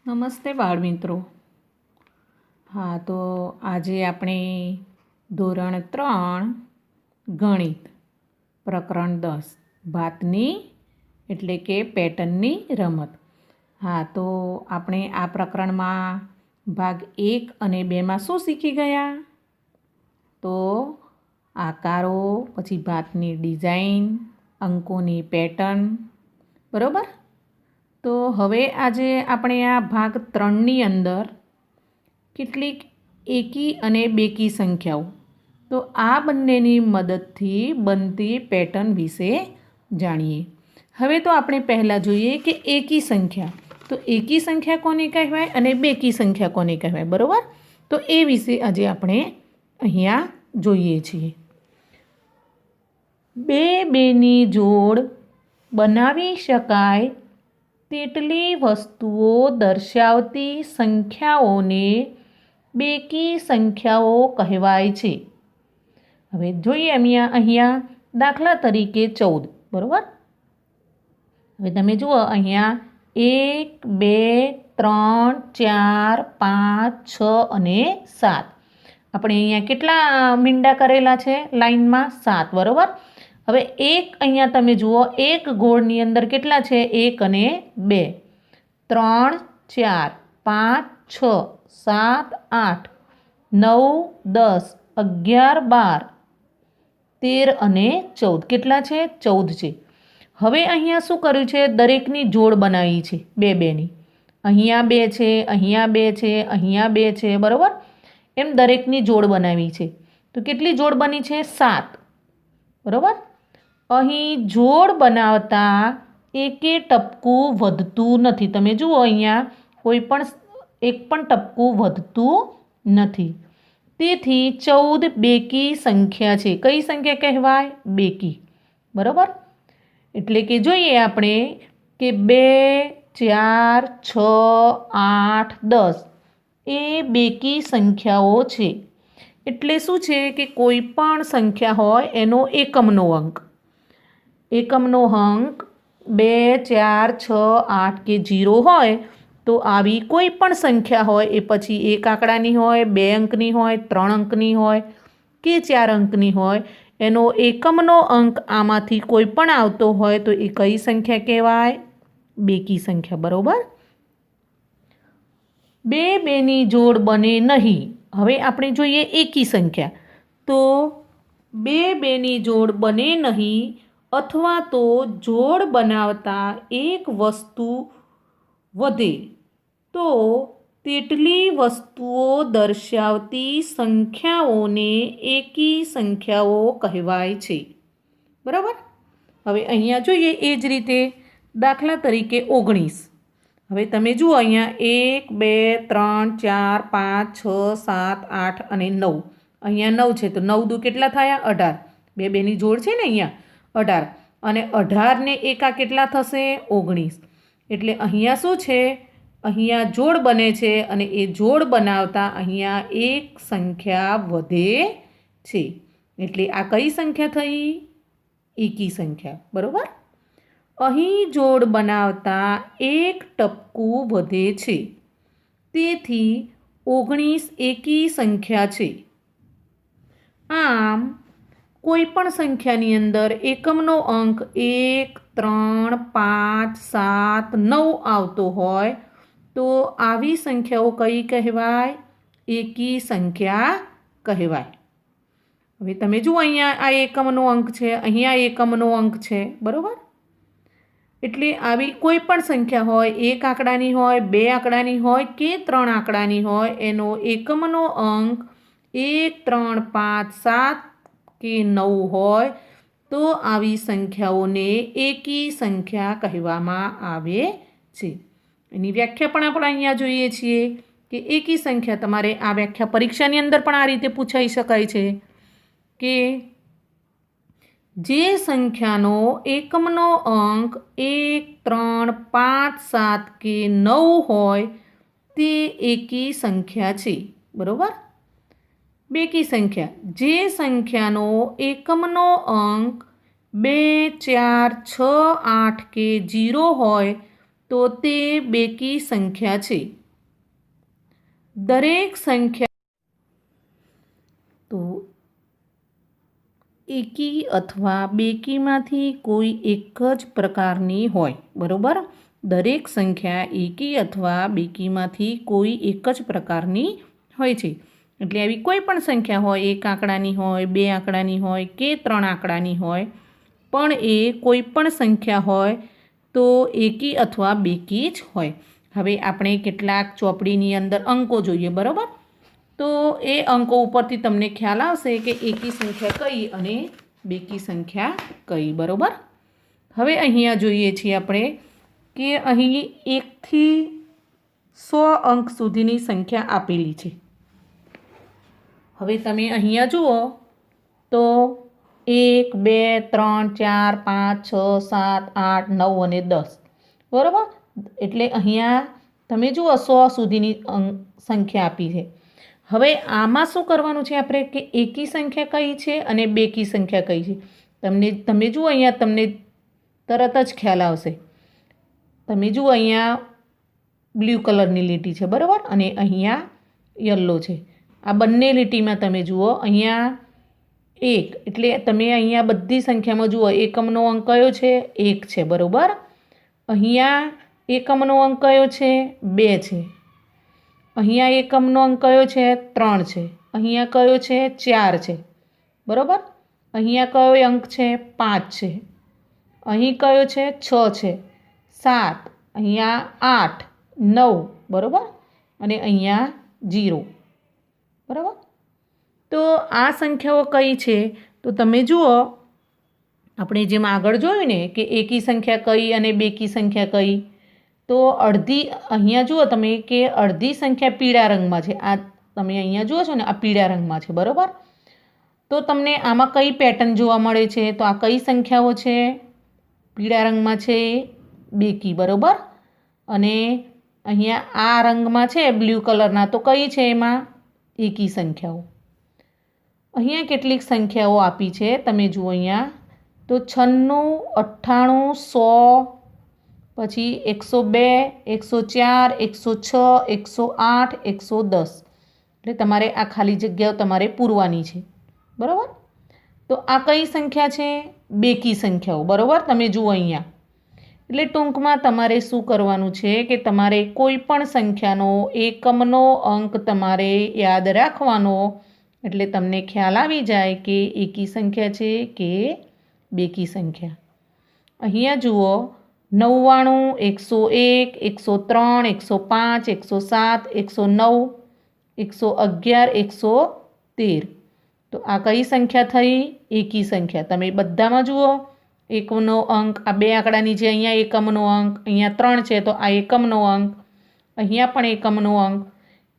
નમસ્તે બાળમિત્રો. હા, તો આજે આપણે ધોરણ 3 ગણિત પ્રકરણ 10 ભાતની એટલે કે પેટર્નની રમત. હા, તો આપણે આ પ્રકરણમાં ભાગ 1 અને 2માં શું શીખી ગયા? તો આકારો, પછી ભાતની ડિઝાઇન, અંકોની પેટર્ન, બરાબર? તો હવે આજે આપણે આ ભાગ 3ની અંદર કેટલીક એકી અને બેકી સંખ્યાઓ, તો આ બંનેની મદદથી બનતી પેટર્ન વિશે જાણીએ. હવે તો આપણે પહેલાં જોઈએ કે એકી સંખ્યા. તો એકી સંખ્યા કોને કહેવાય અને બેકી સંખ્યા કોને કહેવાય, બરાબર? તો એ વિશે આજે આપણે અહીંયા જોઈએ છીએ. બેની જોડ બનાવી શકાય તેટલી વસ્તુઓ દર્શાવતી સંખ્યાઓને બેકી સંખ્યાઓ કહેવાય છે. હવે જોઈએ અહીંયા દાખલા તરીકે 14, બરાબર? હવે તમે જુઓ અહીંયા 1, 2, 3, 4, 5, 6 અને 7. આપણે અહીંયા કેટલા મીંડા કરેલા છે લાઈનમાં? 7, બરાબર? હવે અહીંયા તમે જુઓ એક ગોળની અંદર કેટલા છે? 1 અને 2, 3, 4, 5, 6, 7, 8, 9, 10, 11, 12, 13 અને 14. કેટલા છે? 14 છે. હવે અહીંયા શું કર્યું છે? દરેકની જોડ બનાવી છે બેની. અહીંયા 2 છે, અહીંયા 2 છે, અહીંયા 2 છે, બરાબર? એમ દરેકની જોડ બનાવી છે. તો કેટલી જોડ બની છે? 7, બરાબર? અહીં જોડ બનાવતા એકે ટપકું વધતું નથી. તમે જુઓ અહીંયા એક પણ ટપકું વધતું નથી. તેથી 14 બેકી સંખ્યા છે. કઈ સંખ્યા કહેવાય? બેકી, બરાબર? એટલે કે જોઈએ આપણે કે 2, 4, 6, 8, 10 એ બેકી સંખ્યાઓ છે. એટલે શું છે કે કોઈ પણ સંખ્યા હોય એનો એકમનો અંક 2, 4, 6, 8 કે 0 હોય તો આવી કોઈ પણ સંખ્યા હોય એ પછી 1 આંકડાની હોય, 2 અંકની હોય, 3 અંકની હોય કે 4 અંકની હોય, એનો એકમનો અંક આમાંથી કોઈ પણ આવતો હોય તો એ કઈ સંખ્યા કહેવાય? બેકી સંખ્યા, બરાબર? બેની જોડ બને નહીં. હવે આપણે જોઈએ એકી સંખ્યા. તો બેની જોડ બને નહીં અથવા તો જોડ બનાવતા એક વસ્તુ વધે તો તેટલી વસ્તુઓ દર્શાવતી સંખ્યાઓને એકી સંખ્યાઓ કહેવાય છે, બરાબર? હવે અહીંયા જોઈએ એ જ રીતે દાખલા તરીકે 19. હવે તમે જુઓ અહીંયા 1, 2, 3, 4, 5, 6, 7, 8 અને 9. અહીંયા 9 છે તો 9 દુ કેટલા થયા? 18. બેની જોડ છે ને અહીંયા 18. અને 18 ને એકા કેટલા થશે? 19. એટલે અહીંયા શું છે? અહીંયા જોડ બને છે અને એ જોડ બનાવતા અહીંયા એક સંખ્યા વધે છે. એટલે આ કઈ સંખ્યા થઈ? એકી સંખ્યા, બરાબર? અહીં જોડ બનાવતા એક ટપકું વધે છે. તેથી 19 એકી સંખ્યા છે. આમ કોઈ પણ સંખ્યાની અંદર એકમનો અંક 1, 3, 5, 7, 9 આવતો હોય તો આવી સંખ્યાઓ કઈ કહેવાય? એકી સંખ્યા કહેવાય. હવે તમે જુઓ અહીંયા આ એકમનો અંક છે, અહીંયા એકમનો અંક છે, બરાબર? એટલે આવી કોઈ પણ સંખ્યા હોય, 1 આંકડાની હોય, 2 આંકડાની હોય કે 3 આંકડાની હોય, એનો એકમનો અંક 1, 3, 5, 7 કે 9 હોય તો આવી સંખ્યાઓને એકી સંખ્યા કહેવામાં આવે છે. એની વ્યાખ્યા પણ આપણે અહીંયા જોઈએ છીએ કે એકી સંખ્યા, તમારે આ વ્યાખ્યા પરીક્ષાની અંદર પણ આ રીતે પૂછાઈ શકાય છે કે જે સંખ્યાનો એકમનો અંક 1, 3, 5, 7 કે 9 હોય તે એકી સંખ્યા છે, બરાબર? બેકી સંખ્યા, જે સંખ્યાનો એકમનો અંક 2, 4, 6, 8 કે 0 હોય તો તે બેકી સંખ્યા છે. દરેક સંખ્યા તો એકી અથવા બેકીમાંથી કોઈ એક જ પ્રકારની હોય. બરાબર, દરેક સંખ્યા એકી અથવા બેકીમાંથી કોઈ એક જ પ્રકારની હોય છે. એટલે આવી કોઈ પણ સંખ્યા હોય, 1 આંકડાની હોય, 2 આંકડાની હોય કે 3 આંકડાની હોય, પણ એ કોઈ પણ સંખ્યા હોય તો એકી અથવા બેકી જ હોય. હવે આપણે કેટલાક ચોપડીની અંદર અંકો જોઈએ. બરાબર, તો એ અંકો ઉપરથી તમને ખ્યાલ આવશે કે એકી સંખ્યા કઈ અને બેકી સંખ્યા કઈ. બરાબર, હવે અહીંયા જોઈએ છીએ આપણે કે અહીં 1 થી 100 અંક સુધીની સંખ્યા આપેલી છે. હવે તમે અહીંયા જુઓ તો 1, 2, 3, 4, 5, 6, 7, 8, 9 અને 10. બરાબર, એટલે અહીંયા તમે જુઓ 100 સુધીની સંખ્યા આપી છે. હવે આમાં શું કરવાનું છે આપણે કે એકી સંખ્યા કઈ છે અને બેકી સંખ્યા કઈ છે. તમે જુઓ અહીંયા તમને તરત જ ખ્યાલ આવશે. તમે જુઓ અહીંયા બ્લુ કલરની લીટી છે. બરાબર, અને અહીંયા યલો છે. આ બંને લીટીમાં તમે જુઓ અહીંયા 1 એટલે તમે અહીંયા બધી સંખ્યામાં જુઓ એકમનો અંક કયો છે? 1 છે. બરાબર, અહીંયા એકમનો અંક કયો છે? 2 છે. અહીંયા એકમનો અંક કયો છે? 3 છે. અહીંયા કયો છે? 4 છે. બરાબર, અહીંયા કયો અંક છે? 5 છે. અહીં કયો છે? 6 છે. 7, અહીંયા 8, 9. બરાબર, અને અહીંયા 0. બરાબર, તો આ સંખ્યાઓ કઈ છે? તો તમે જુઓ આપણે જેમ આગળ જોયું ને કે એકી સંખ્યા કઈ અને બેકી સંખ્યા કઈ, તો અડધી અહીંયા જુઓ તમે કે અડધી સંખ્યા પીળા રંગમાં છે. આ તમે અહીંયા જુઓ છો ને, આ પીળા રંગમાં છે. બરાબર, તો તમને આમાં કઈ પેટર્ન જોવા મળે છે? તો આ કઈ સંખ્યાઓ છે? પીળા રંગમાં છે બેકી. બરાબર, અને અહીંયા આ રંગમાં છે બ્લુ કલરના, તો કઈ છે એમાં? એકી સંખ્યાઓ. અહીંયા કેટલીક સંખ્યાઓ આપી છે તમે જુઓ અહીંયા તો 96, 98, 100, પછી 102, 104, 106, 108, 110. એટલે તમારે આ ખાલી જગ્યાઓ તમારે પૂરવાની છે. બરાબર, તો આ કઈ સંખ્યા છે? બેકી સંખ્યાઓ. બરાબર, તમે જુઓ અહીંયા. એટલે ટૂંકમાં તમારે શું કરવાનું છે કે તમારે કોઈ પણ સંખ્યાનો એકમનો અંક તમારે યાદ રાખવાનો, એટલે તમને ખ્યાલ આવી જાય કે એકી સંખ્યા છે કે બેકી સંખ્યા. અહીંયા જુઓ 99, 101, 103, 105, 107, 109, 111, 113. તો આ કઈ સંખ્યા થઈ? એકી સંખ્યા. તમે બધામાં જુઓ એકમનો અંક, આ 2 આંકડાની છે અહીંયા એકમનો અંક, અહીંયા 3 છે તો આ એકમનો અંક, અહીંયા પણ એકમનો અંક.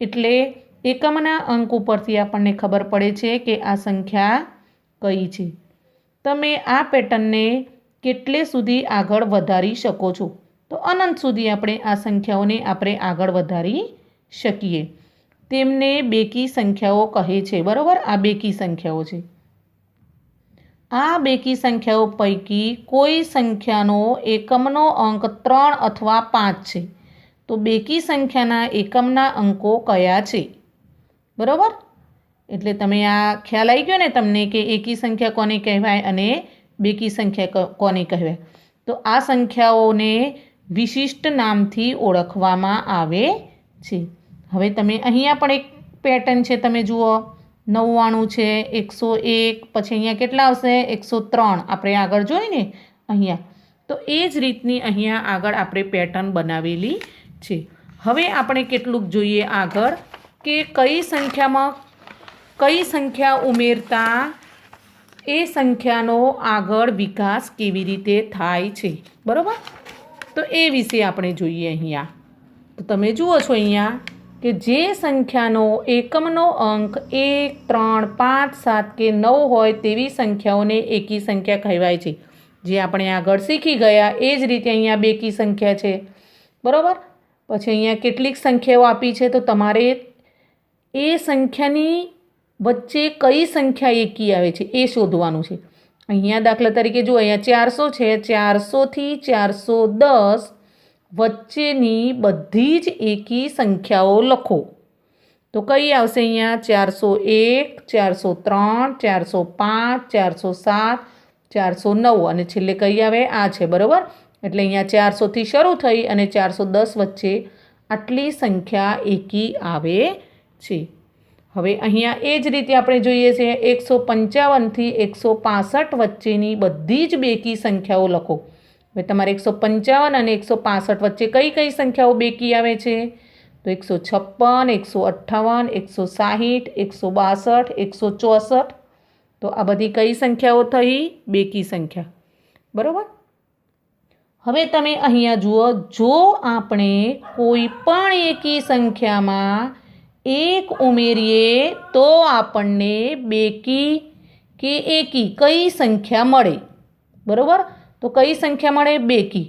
એટલે એકમના અંક ઉપરથી આપણને ખબર પડે છે કે આ સંખ્યા કઈ છે. તમે આ પેટર્નને કેટલે સુધી આગળ વધારી શકો છો? તો અનંત સુધી આપણે આ સંખ્યાઓને આગળ વધારી શકીએ. તેમને બેકી સંખ્યાઓ કહે છે. બરાબર, આ બેકી સંખ્યાઓ છે. આ બેકી સંખ્યાઓ પૈકી કોઈ સંખ્યાનો એકમનો અંક 3 અથવા 5 છે. તો બેકી સંખ્યાના એકમના અંકો કયા છે? બરાબર, એટલે તમે આ ખ્યાલ આવી ગયો ને તમને કે એકી સંખ્યા કોને કહેવાય અને બેકી સંખ્યા કોને કહેવાય. તો આ સંખ્યાઓને વિશિષ્ટ નામથી ઓળખવામાં આવે છે. હવે તમે અહીંયા પણ એક પેટર્ન છે તમે જુઓ 99 છે, 101, પછી અહીંયા કેટલા આવશે? 103. આપણે આગળ જોઈને અહીંયા તો એ જ રીતની અહીંયા આગળ આપણે પેટર્ન બનાવેલી છે. હવે આપણે કેટલુંક જોઈએ આગળ કે કઈ સંખ્યામાં કઈ સંખ્યા ઉમેરતા એ સંખ્યાનો આગળ વિકાસ કેવી રીતે થાય છે. બરાબર, તો એ વિશે આપણે જોઈએ અહીંયા. તો તમે જુઓ છો અહીંયા કે જે સંખ્યાનો એકમનો અંક 1, 3, 5, 7 કે 9 હોય તેવી સંખ્યાઓને એકી સંખ્યા કહેવાય છે. જે આપણે આગળ શીખી ગયા એ જ રીતે અહીંયા બેકી સંખ્યા છે. બરાબર, પછી અહીંયા કેટલીક સંખ્યાઓ આપી છે તો તમારે એ સંખ્યાની વચ્ચે કઈ સંખ્યા એકી આવે છે એ શોધવાનું છે. અહીંયા દાખલા તરીકે જો અહીંયા 400 છે, 400 થી 410 વચ્ચેની બધી જ એકી સંખ્યાઓ લખો. તો કઈ આવશે અહીંયા? 401, 403, 405, 407, 409 અને છેલ્લે કઈ આવે? આ છે, બરાબર. એટલે અહીંયા 400થી શરૂ થઈ અને 410 વચ્ચે આટલી સંખ્યા એકી આવે છે. હવે અહીંયા એ જ રીતે આપણે જોઈએ છે 155થી 165 વચ્ચેની બધી જ બેકી સંખ્યાઓ લખો. હવે તમારે 155 અને 165 વચ્ચે કઈ કઈ સંખ્યાઓ બેકી આવે છે? તો 156, 158, 160, 162, 164. તો આ બધી કઈ સંખ્યાઓ થઈ? બેકી સંખ્યા, બરાબર. હવે તમે અહીંયા જુઓ, જો આપણે કોઈ પણ એકી સંખ્યામાં 1 ઉમેરીએ તો આપણને બેકી કે એકી કઈ સંખ્યા મળે? બરાબર. તો કઈ સંખ્યા મળે? બેકી.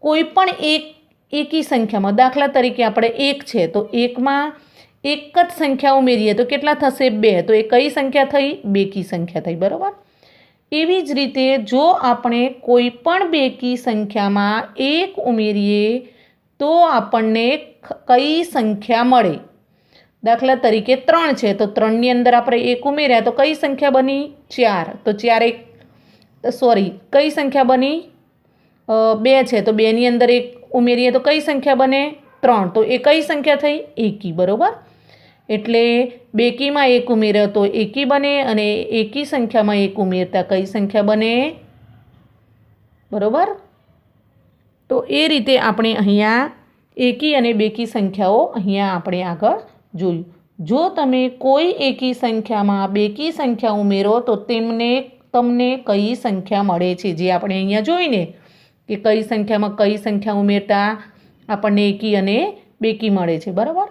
કોઈ પણ એક એકી સંખ્યામાં, દાખલા તરીકે આપણે 1 છે તો 1માં એક જ સંખ્યા ઉમેરીએ તો કેટલા થશે? 2. તો એ કઈ સંખ્યા થઈ? બેકી સંખ્યા થઈ, બરાબર. એવી જ રીતે જો આપણે કોઈ પણ બેકી સંખ્યામાં 1 ઉમેરીએ તો આપણને કઈ સંખ્યા મળે? દાખલા તરીકે 3 છે તો 3ની અંદર આપણે 1 ઉમેર્યા તો કઈ સંખ્યા બની? 4. તો 4 કઈ સંખ્યા બની? 2 છે તો 2ની અંદર 1 ઉમેરીએ તો કઈ સંખ્યા બને? 3. તો એ કઈ સંખ્યા થઈ? એકી, બરાબર. એટલે બેકીમાં 1 ઉમેર્યો તો એકી બને અને એકી સંખ્યામાં 1 ઉમેરતા કઈ સંખ્યા બને? બરાબર. તો એ રીતે આપણે અહીંયા એકી અને બેકી સંખ્યાઓ અહીંયા આપણે આગળ જોયું. જો તમે કોઈ એકી સંખ્યામાં બેકી સંખ્યા ઉમેરો તો તમને કઈ સંખ્યા મળે છે? જે આપણે અહીંયા જોઈને કે કઈ સંખ્યામાં કઈ સંખ્યા ઉમેરતા આપણને એકી અને બેકી મળે છે, બરાબર.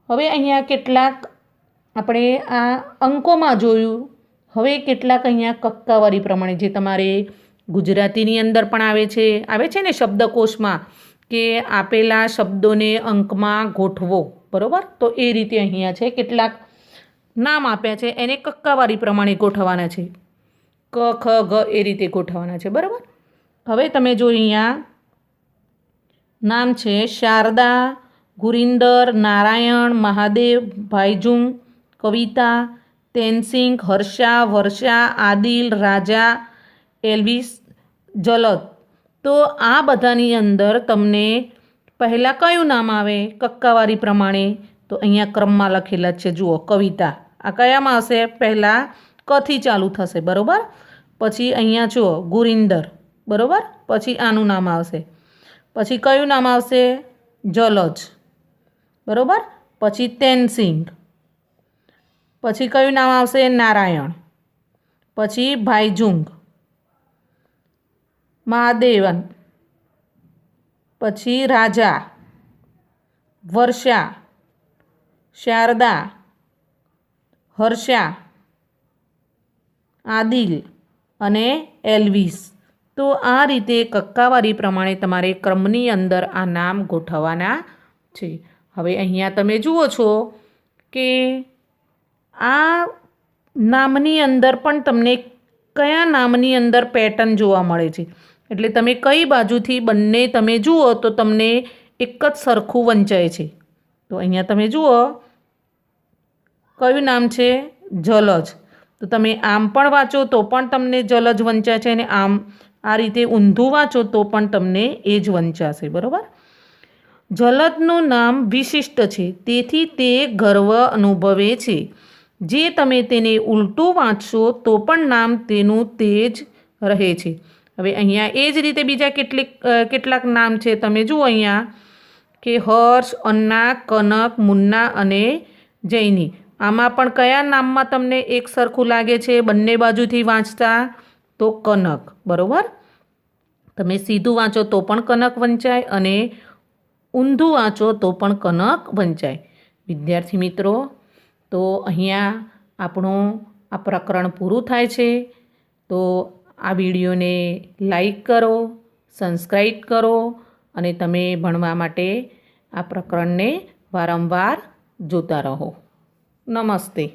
હવે અહીંયા કેટલાક આપણે આ અંકોમાં જોયું. હવે કેટલાક અહીંયા કક્કાવારી પ્રમાણે જે તમારે ગુજરાતીની અંદર પણ આવે છે ને શબ્દકોશમાં કે આપેલા શબ્દોને અંકમાં ગોઠવો, બરાબર. તો એ રીતે અહીંયા છે કેટલાક નામ આપ્યા છે, એને કક્કાવારી પ્રમાણે ગોઠવવાના છે. ક, ખ, ગ એ રીતે ગોઠવવાના છે, બરાબર. હવે તમે જો અહીંયા નામ છે શારદા, ગુરિંદર, નારાયણ, મહાદેવ, ભાઈજુંગ, કવિતા, તેનસિંગ, હર્ષા, વર્ષા, આદિલ, રાજા, એલ્વિસ, જલદ. તો આ બધાની અંદર તમને પહેલાં કયું નામ આવે કક્કાવારી પ્રમાણે? તો અહીંયા ક્રમમાં લખેલા છે, જુઓ. કવિતા આ કયામાં હશે? પહેલાં કથી ચાલુ થશે, બરાબર. પછી અહીંયા જુઓ ગુરિંદર, બરાબર. પછી આનું નામ આવશે. પછી કયું નામ આવશે? જલજ, બરાબર. પછી તેનસિંગ. પછી કયું નામ આવશે? નારાયણ. પછી ભાઈજુંગ, મહાદેવન. પછી રાજા, વર્ષા, શારદા, હર્ષા, આદિલ અને એલ્વિસ. તો આ રીતે કક્કાવારી પ્રમાણે તમારે ક્રમની અંદર આ નામ ગોઠવવાના છે. હવે અહીંયા તમે જુઓ છો કે આ નામની અંદર પણ તમને કયા નામની અંદર પેટર્ન જોવા મળે છે. એટલે તમે કઈ બાજુથી બંને તમે જુઓ તો તમને એક જ સરખું વંચાય છે. તો અહીંયા તમે જુઓ કયું નામ છે? જલજ. તો તમે આમ પણ વાંચો તો પણ તમને જલજ વંચાય છે અને આમ આ રીતે ઊંધું વાંચો તો પણ તમને એ જ વંચાશે, બરાબર. જલદનું નામ વિશિષ્ટ છે, તેથી તે ગર્વ અનુભવે છે. જે તમે તેને ઉલટું વાંચશો તો પણ નામ તેનું તે જ રહે છે. હવે અહીંયા એ જ રીતે બીજા કેટલાક નામ છે. તમે જુઓ અહીંયા કે હર્ષ, અન્ના, કનક, મુન્ના અને જૈની. આમાં પણ કયા નામમાં તમને એક સરખું લાગે છે બંને બાજુથી વાંચતા? તો કનક, બરાબર. તમે સીધું વાંચો તો પણ કનક વંચાય અને ઊંધું વાંચો તો પણ કનક વંચાય. વિદ્યાર્થી મિત્રો, તો અહીંયા આપણું આ પ્રકરણ પૂરું થાય છે. તો આ વિડીયોને લાઈક કરો, સબસ્ક્રાઈબ કરો અને તમે ભણવા માટે આ પ્રકરણને વારંવાર જોતા રહો. નમસ્તે.